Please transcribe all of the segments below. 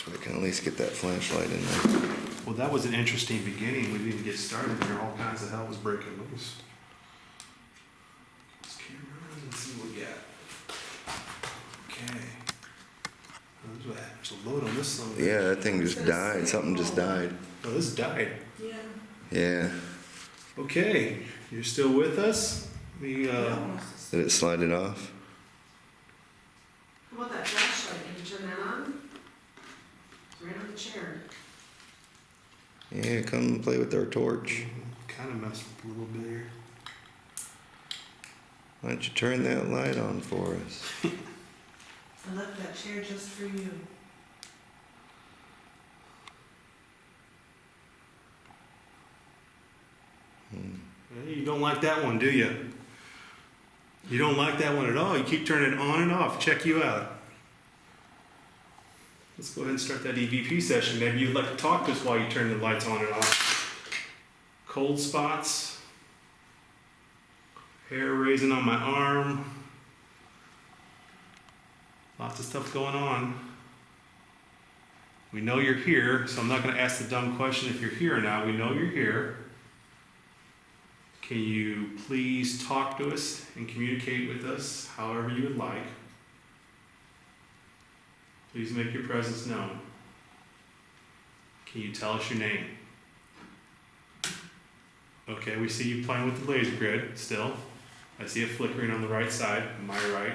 So we can at least get that flashlight in there. Well, that was an interesting beginning. We didn't get started there. All kinds of hell was breaking loose. Let's camera around and see what we got. Okay. There's a load on this one. Yeah, that thing just died. Something just died. Oh, this died. Yeah. Yeah. Okay. You're still with us? We, Did it slide it off? How about that flashlight? Did you turn that on? It's right on the chair. Yeah, come and play with our torch. kind of messed with a little bit here. Why don't you turn that light on for us? I left that chair just for you. Hey, you don't like that one, do you? You don't like that one at all. You keep turning it on and off. Check you out. Let's go ahead and start that EVP session. Maybe you'd like to talk to us while you turn the lights on and off. Cold spots. Hair raising on my arm. Lots of stuff going on. We know you're here, so I'm not going to ask the dumb question if you're here or not. We know you're here. Can you please talk to us and communicate with us however you would like? Please make your presence known. Can you tell us your name? Okay, we see you playing with the laser grid still. I see it flickering on the right side, my right.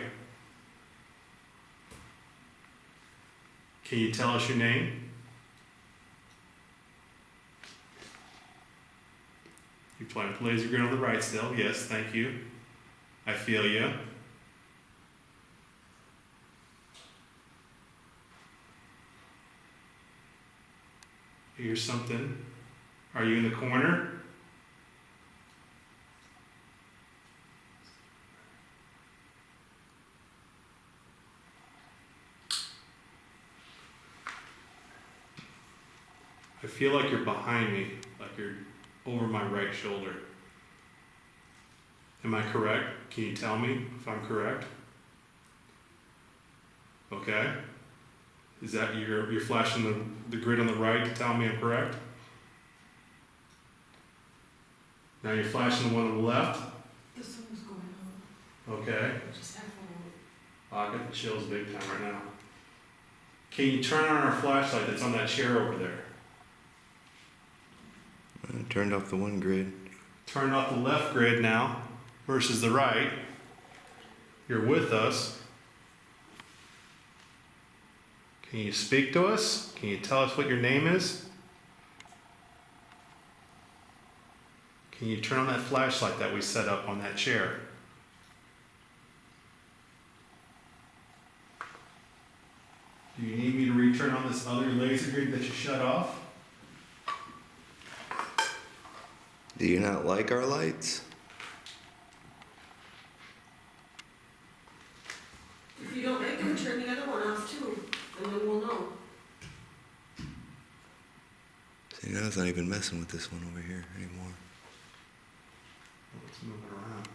Can you tell us your name? You're playing with the laser grid on the right still. Yes, thank you. I feel you. Here's something. Are you in the corner? I feel like you're behind me, like you're over my right shoulder. Am I correct? Can you tell me if I'm correct? Okay. Is that you're flashing the grid on the right to tell me I'm correct? Now you're flashing the one on the left? This one was going on. Okay. Just have a I got the chills big time right now. Can you turn on our flashlight that's on that chair over there? I turned off the one grid. Turn off the left grid now versus the right. You're with us. Can you speak to us? Can you tell us what your name is? Can you turn on that flashlight that we set up on that chair? Do you need me to return on this other laser grid that you shut off? Do you not like our lights? If you don't like them, turn the other one off too, and then we'll know. See, now it's not even messing with this one over here anymore. Let's move it around.